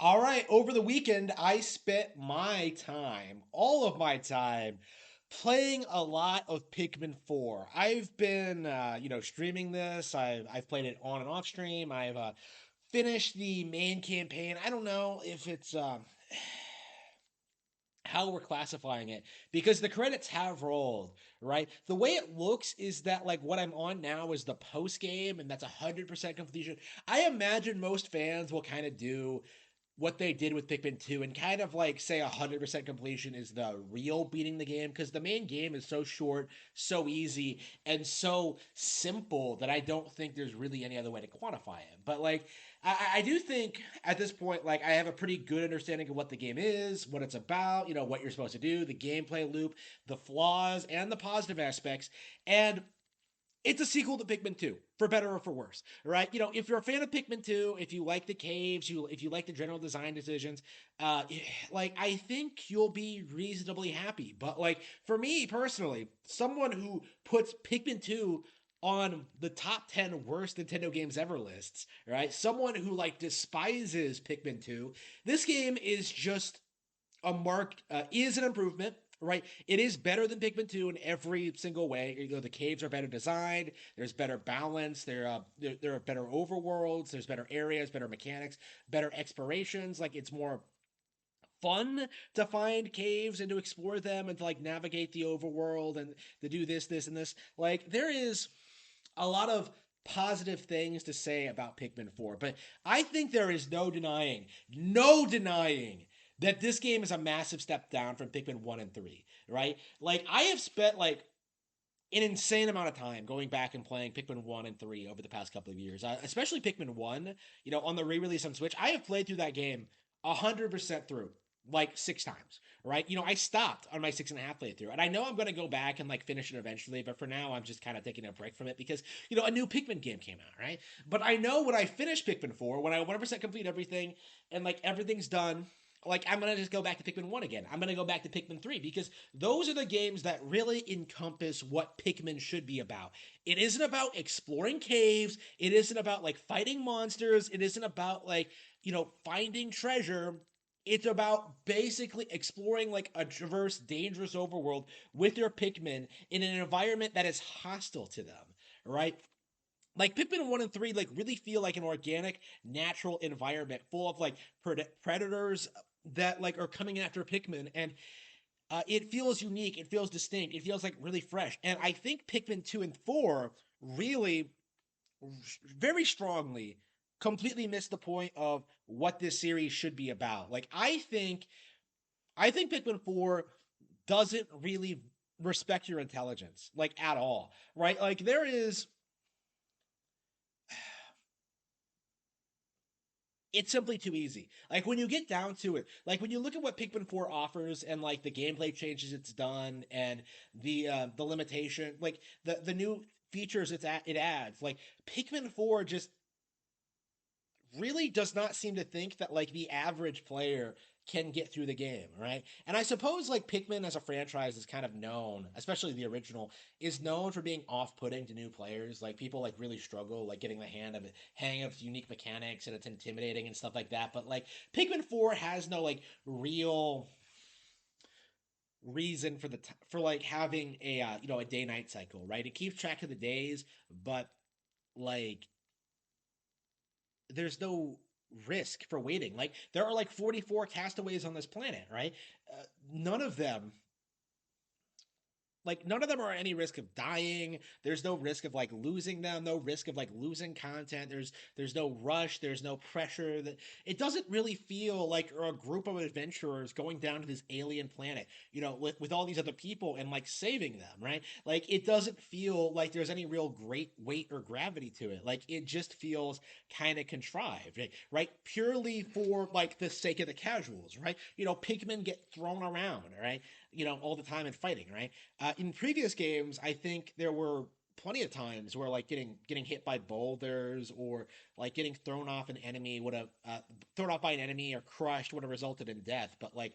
All right, over the weekend, I spent my time, all of my time, playing a lot of Pikmin 4. I've been, streaming this. I've played it on and off stream. I've finished the main campaign. I don't know if it's how we're classifying it because the credits have rolled, right? The way it looks is that like what I'm on now is the post game, and that's 100% completion. I imagine most fans will kind of do what they did with Pikmin 2 and kind of like say 100% completion is the real beating the game because the main game is so short, so easy, and so simple that I don't think there's really any other way to quantify it. But like, I do think at this point, like, I have a pretty good understanding of what the game is, what it's about, what you're supposed to do, the gameplay loop, the flaws, and the positive aspects. And it's a sequel to Pikmin 2, for better or for worse, right? If you're a fan of Pikmin 2, if you like the caves, if you like the general design decisions, uh, like I think you'll be reasonably happy. But like for me personally, someone who puts Pikmin 2 on the top 10 worst Nintendo games ever lists, right? Someone who like despises Pikmin 2, this game is just a mark is an improvement. Right, it is better than Pikmin 2 in every single way. The caves are better designed. There's better balance. There are better overworlds. There's better areas, better mechanics, better explorations. Like it's more fun to find caves and to explore them and to like navigate the overworld and to do this, and this. Like there is a lot of positive things to say about Pikmin 4, but I think there is no denying that this game is a massive step down from Pikmin 1 and 3, right? Like I have spent like an insane amount of time going back and playing Pikmin 1 and 3 over the past couple of years, especially Pikmin 1, on the re-release on Switch. I have played through that game 100% through like 6 times, right? I stopped on my 6.5 playthrough, and I know I'm going to go back and like finish it eventually, but for now I'm just kind of taking a break from it because a new Pikmin game came out, right? But I know when I finish Pikmin 4, when I 100% complete everything and like everything's done, like I'm gonna just go back to Pikmin 1 again. I'm gonna go back to Pikmin 3 because those are the games that really encompass what Pikmin should be about. It isn't about exploring caves, it isn't about like fighting monsters, it isn't about like, finding treasure. It's about basically exploring like a diverse, dangerous overworld with your Pikmin in an environment that is hostile to them, right? Like Pikmin 1 and 3 like really feel like an organic, natural environment full of like predators that like are coming after Pikmin, and it feels unique, it feels distinct, it feels like really fresh. And I think Pikmin 2 and 4 really very strongly completely missed the point of what this series should be about. Like I think Pikmin 4 doesn't really respect your intelligence like at all, right? Like there is it's simply too easy. Like when you get down to it, like when you look at what Pikmin 4 offers and like the gameplay changes it's done and the limitation, like the new features it adds, like Pikmin 4 just really does not seem to think that like the average player can get through the game, right? And I suppose like Pikmin as a franchise is kind of known, especially the original, is known for being off-putting to new players. Like people like really struggle like getting the hang of its unique mechanics, and it's intimidating and stuff like that. But like Pikmin 4 has no like real reason for for like having a day night cycle, right? It keeps track of the days, but like there's no risk for waiting. Like there are like 44 castaways on this planet, right? None of them none of them are at any risk of dying. There's no risk of like losing them, no risk of like losing content. There's no rush, there's no pressure. That it doesn't really feel like a group of adventurers going down to this alien planet, with all these other people and like saving them, right? Like it doesn't feel like there's any real great weight or gravity to it. Like it just feels kind of contrived, right? Purely for like the sake of the casuals, right? Pikmin get thrown around, right? All the time in fighting, right? In previous games, I think there were plenty of times where like getting hit by boulders or like getting thrown off by an enemy or crushed would have resulted in death. But like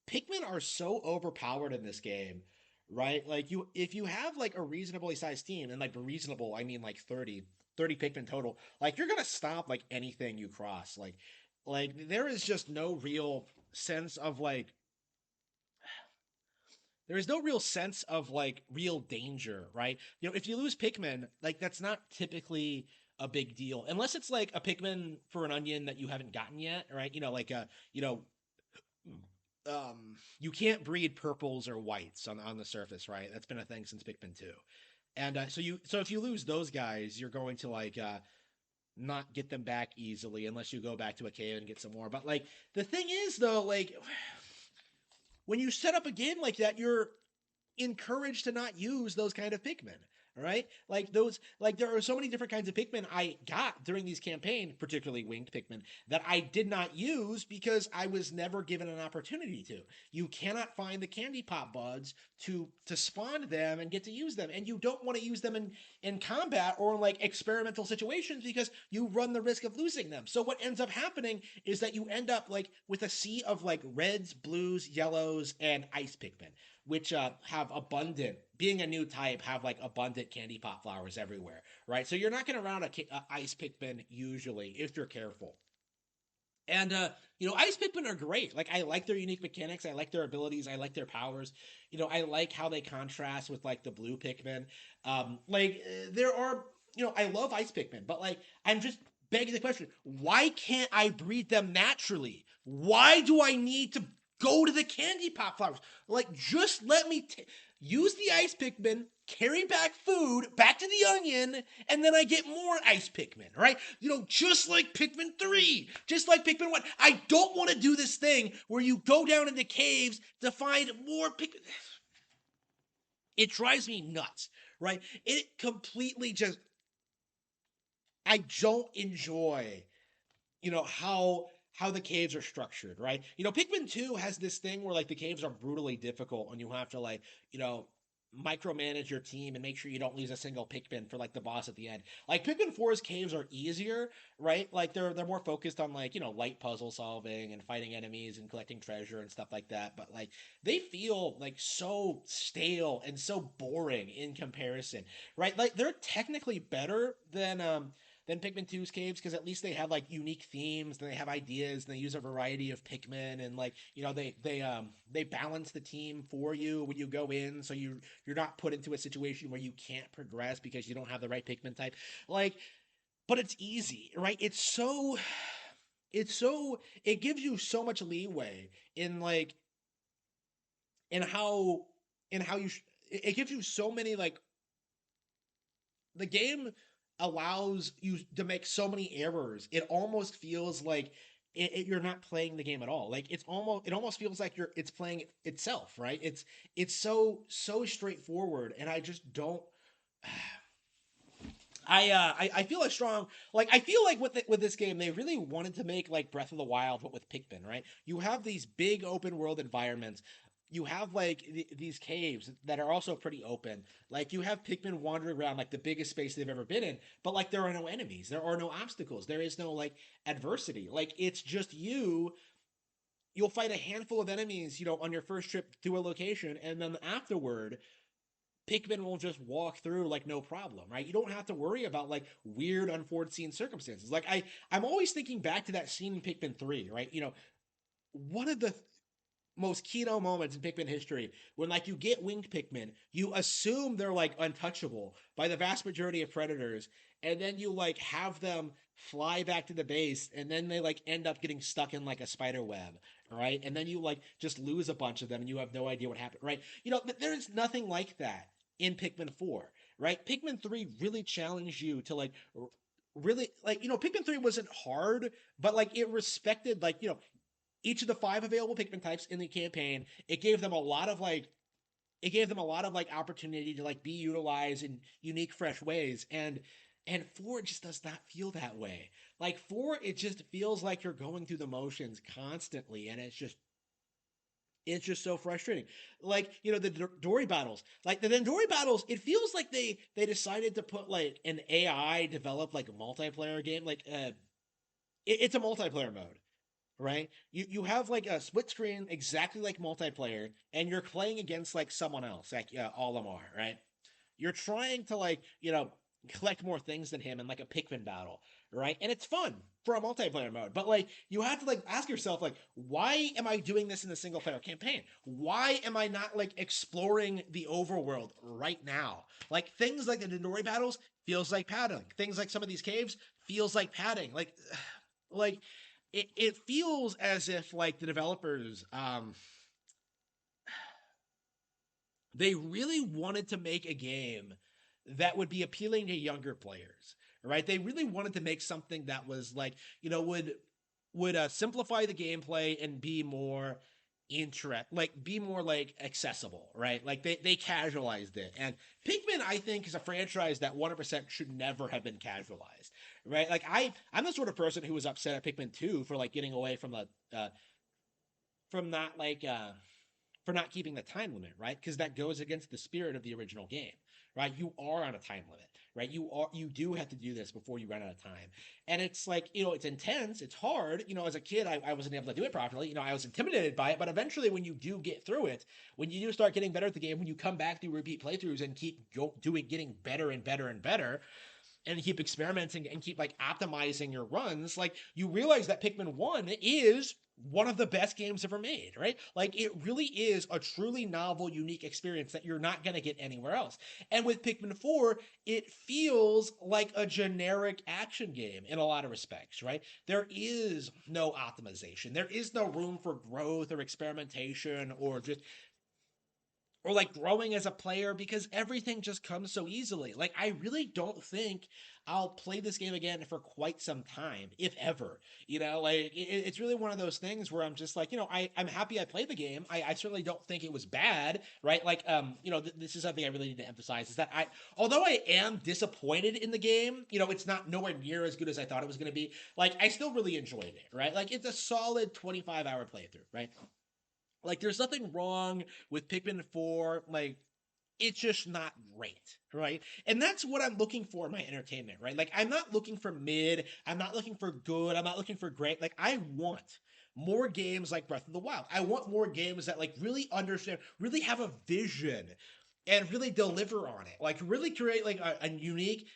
Pikmin are so overpowered in this game, right? Like if you have like a reasonably sized team, and like reasonable, I mean like 30 Pikmin total, like you're gonna stop like anything you cross. Like Like there is just no real sense of like there is no real sense of like real danger, right? You know, if you lose Pikmin, like that's not typically a big deal unless it's like a Pikmin for an onion that you haven't gotten yet, right? You know, like you know, you can't breed purples or whites on the surface, right? That's been a thing since Pikmin 2. And so if you lose those guys, you're going to like not get them back easily unless you go back to a cave and get some more. But like the thing is though, like when you set up a game like that, you're encouraged to not use those kind of Pikmin, right? Like those, like there are so many different kinds of Pikmin I got during these campaigns, particularly winged Pikmin, that I did not use because I was never given an opportunity to. You cannot find the candy pop buds to spawn them and get to use them, and you don't want to use them in combat or in like experimental situations because you run the risk of losing them. So what ends up happening is that you end up like with a sea of like reds, blues, yellows, and ice Pikmin, which have abundant, being a new type, have like abundant candy pop flowers everywhere, right? So you're not going to run a ice Pikmin usually if you're careful. And you know, ice Pikmin are great. Like I like their unique mechanics, I like their abilities, I like their powers. You know, I like how they contrast with like the blue Pikmin. There are, you know, I love ice Pikmin, but like I'm just begging the question: why can't I breed them naturally? Why do I need to go to the candy pop flowers? Like, just let me use the ice Pikmin, carry back food back to the onion, and then I get more ice Pikmin, right? You know, just like Pikmin 3, just like Pikmin 1. I don't want to do this thing where you go down into caves to find more Pikmin. It drives me nuts, right? It completely just, I don't enjoy, you know, how the caves are structured, right? You know, Pikmin 2 has this thing where like the caves are brutally difficult and you have to like, you know, micromanage your team and make sure you don't lose a single Pikmin for like the boss at the end. Like Pikmin 4's caves are easier, right? Like they're more focused on like, you know, light puzzle solving and fighting enemies and collecting treasure and stuff like that, but like they feel like so stale and so boring in comparison, right? Like they're technically better than Pikmin 2's caves because at least they have like unique themes and they have ideas and they use a variety of Pikmin and like, you know, they balance the team for you when you go in, so you're not put into a situation where you can't progress because you don't have the right Pikmin type. Like, but it's easy, right? It gives you so much leeway in like in how in how you it gives you so many like the game allows you to make so many errors. It almost feels like you're not playing the game at all. Like it almost feels like it's playing itself, right? It's so straightforward, and I just don't. I feel a strong like I feel like with this game they really wanted to make like Breath of the Wild but with Pikmin, right? You have these big open world environments. You have like these caves that are also pretty open. Like you have Pikmin wandering around like the biggest space they've ever been in, but like there are no enemies, there are no obstacles, there is no like adversity. Like it's just you. You'll fight a handful of enemies, you know, on your first trip to a location, and then afterward Pikmin will just walk through like no problem, right? You don't have to worry about like weird unforeseen circumstances. Like I'm always thinking back to that scene in Pikmin 3, right? You know, one of the most keynote moments in Pikmin history when like you get winged Pikmin, you assume they're like untouchable by the vast majority of predators, and then you like have them fly back to the base, and then they like end up getting stuck in like a spider web, right? And then you like just lose a bunch of them, and you have no idea what happened, right? You know, there's nothing like that in Pikmin 4, right? Pikmin 3 really challenged you to like really like, you know, Pikmin 3 wasn't hard, but like it respected like, you know, each of the five available Pikmin types in the campaign. It gave them a lot of like opportunity to like be utilized in unique, fresh ways. And four just does not feel that way. Like four, it just feels like you're going through the motions constantly, and it's just so frustrating. Like, you know, the Dory battles, like the Dory battles, it feels like they decided to put like an AI developed like a multiplayer game. Like it's a multiplayer mode, right? You have like a split screen exactly like multiplayer, and you're playing against like someone else, like Olimar, right? You're trying to like, you know, collect more things than him in like a Pikmin battle, right? And it's fun for a multiplayer mode. But like you have to like ask yourself like why am I doing this in the single player campaign? Why am I not like exploring the overworld right now? Like things like the Nidori battles feels like padding. Things like some of these caves feels like padding. Like it feels as if like the developers they really wanted to make a game that would be appealing to younger players, right? They really wanted to make something that was like, would simplify the gameplay and be more be more like accessible, right? Like they casualized it. And Pikmin, I think, is a franchise that 100% should never have been casualized, right? Like I'm the sort of person who was upset at Pikmin 2 for like getting away from the from not like for not keeping the time limit, right? Because that goes against the spirit of the original game, right? You are on a time limit, right? You do have to do this before you run out of time, and it's like it's intense, it's hard. As a kid, I wasn't able to do it properly. I was intimidated by it, but eventually, when you do get through it, when you do start getting better at the game, when you come back through repeat playthroughs and keep getting better and better and better, and keep experimenting and keep like optimizing your runs, like you realize that Pikmin 1 is one of the best games ever made, right? Like it really is a truly novel, unique experience that you're not going to get anywhere else. And with Pikmin 4, it feels like a generic action game in a lot of respects, right? There is no optimization. There is no room for growth or experimentation or like growing as a player because everything just comes so easily. Like I really don't think I'll play this game again for quite some time, if ever. Like it's really one of those things where I'm just like, I'm happy I played the game. I certainly don't think it was bad, right? Like, this is something I really need to emphasize is that although I am disappointed in the game, it's not nowhere near as good as I thought it was going to be. Like, I still really enjoyed it, right? Like, it's a solid 25-hour playthrough, right? Like, there's nothing wrong with Pikmin 4. Like, it's just not great, right? And that's what I'm looking for in my entertainment, right? Like, I'm not looking for mid, I'm not looking for good, I'm not looking for great. Like, I want more games like Breath of the Wild. I want more games that, like, really understand, really have a vision and really deliver on it. Like, really create, like, a unique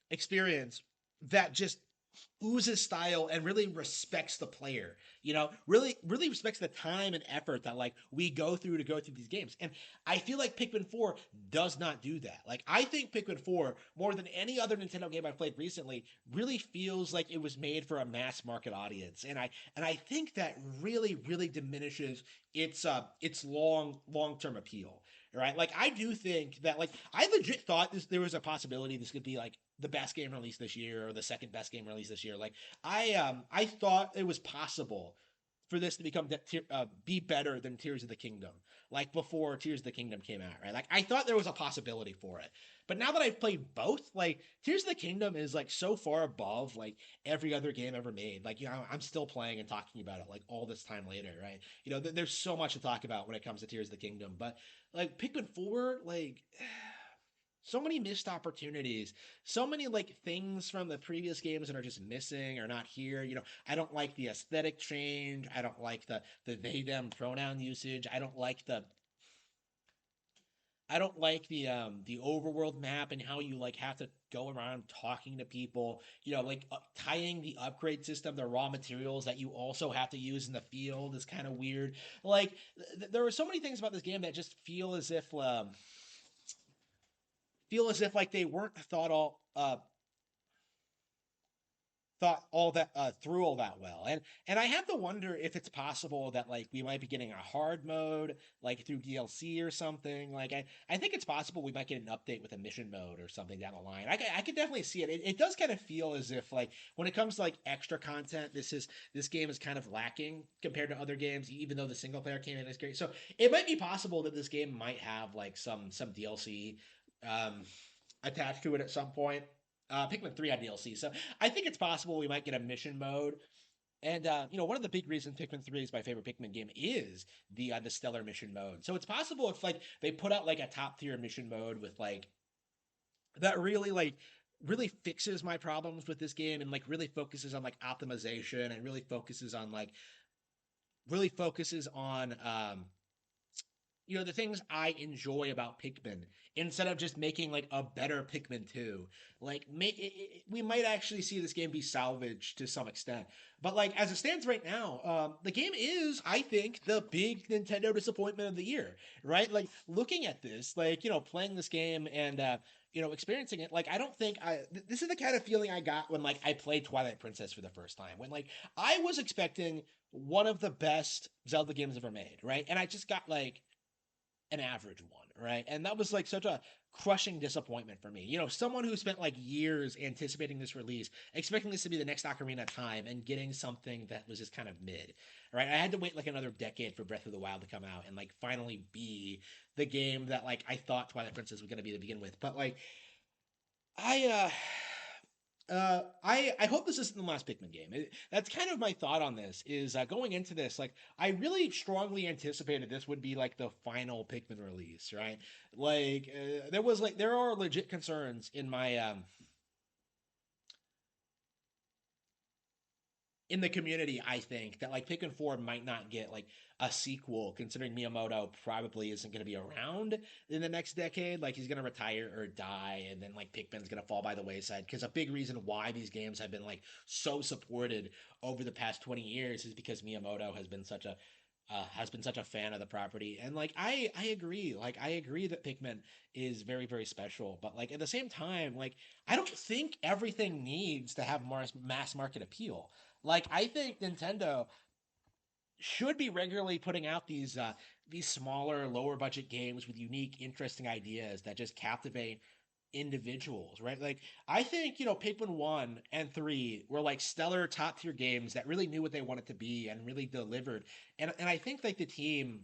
experience that just oozes style and really respects the player, really respects the time and effort that like we go through these games. And I feel like Pikmin 4 does not do that. Like I think Pikmin 4 more than any other Nintendo game I've played recently really feels like it was made for a mass market audience. And I think that really diminishes its long-term appeal. Right? Like I do think that like I legit thought there was a possibility this could be like the best game released this year or the second best game released this year. Like I thought it was possible for this to be better than Tears of the Kingdom, like before Tears of the Kingdom came out, right? Like I thought there was a possibility for it, but now that I've played both, like Tears of the Kingdom is like so far above like every other game ever made. Like I'm still playing and talking about it like all this time later, right? There's so much to talk about when it comes to Tears of the Kingdom, but like Pikmin 4, like so many missed opportunities, so many like things from the previous games that are just missing or not here. I don't like the aesthetic change. I don't like the they them pronoun usage. I don't like the overworld map and how you like have to go around talking to people. Like tying the upgrade system, the raw materials that you also have to use in the field is kind of weird. Like there are so many things about this game that just feel as if like they weren't thought all that through all that well. And I have to wonder if it's possible that like we might be getting a hard mode like through DLC or something. Like I think it's possible we might get an update with a mission mode or something down the line. I could definitely see it. It does kind of feel as if like when it comes to like extra content, this game is kind of lacking compared to other games, even though the single player campaign is great. So it might be possible that this game might have like some DLC um attached to it at some point. Pikmin 3 had DLC, so I think it's possible we might get a mission mode. And one of the big reasons Pikmin 3 is my favorite Pikmin game is the stellar mission mode. So it's possible if like they put out like a top tier mission mode with like that really fixes my problems with this game and like really focuses on like optimization and really focuses on the things I enjoy about Pikmin instead of just making like a better Pikmin 2. Like we might actually see this game be salvaged to some extent. But like as it stands right now, the game is, I think, the big Nintendo disappointment of the year, right? Like looking at this, like playing this game and experiencing it, like I don't think this is the kind of feeling I got when like I played Twilight Princess for the first time. When like I was expecting one of the best Zelda games ever made, right? And I just got like an average one, right? And that was like such a crushing disappointment for me. Someone who spent like years anticipating this release, expecting this to be the next Ocarina of Time, and getting something that was just kind of mid, right? I had to wait like another decade for Breath of the Wild to come out and like finally be the game that like I thought Twilight Princess was going to be to begin with. But like I I hope this isn't the last Pikmin game. That's kind of my thought on this. Is going into this, like I really strongly anticipated this would be like the final Pikmin release, right? Like there are legit concerns in the community, I think, that like Pikmin 4 might not get like a sequel, considering Miyamoto probably isn't going to be around in the next decade. Like he's going to retire or die, and then like Pikmin's going to fall by the wayside. Because a big reason why these games have been like so supported over the past 20 years is because Miyamoto has been such a fan of the property. And like I agree, like I agree that Pikmin is very very special, but like at the same time, like I don't think everything needs to have mass market appeal. Like I think Nintendo should be regularly putting out these smaller, lower budget games with unique, interesting ideas that just captivate individuals, right? Like I think Pikmin 1 and 3 were like stellar top tier games that really knew what they wanted to be and really delivered. And I think like the team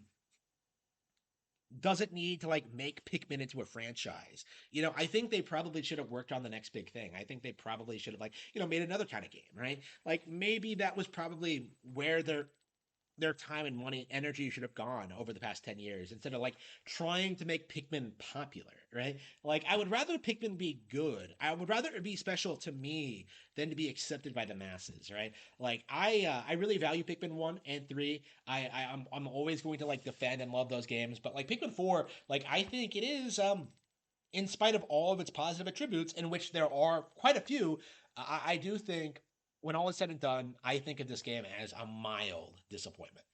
doesn't need to like make Pikmin into a franchise. I think they probably should have worked on the next big thing. I think they probably should have like, made another kind of game, right? Like maybe that was probably where their time and money and energy should have gone over the past 10 years instead of like trying to make Pikmin popular, right? Like I would rather Pikmin be good. I would rather it be special to me than to be accepted by the masses, right? Like I really value Pikmin 1 and 3. I'm always going to like defend and love those games, but like Pikmin 4, like I think it is in spite of all of its positive attributes, in which there are quite a few, I do think when all is said and done, I think of this game as a mild disappointment.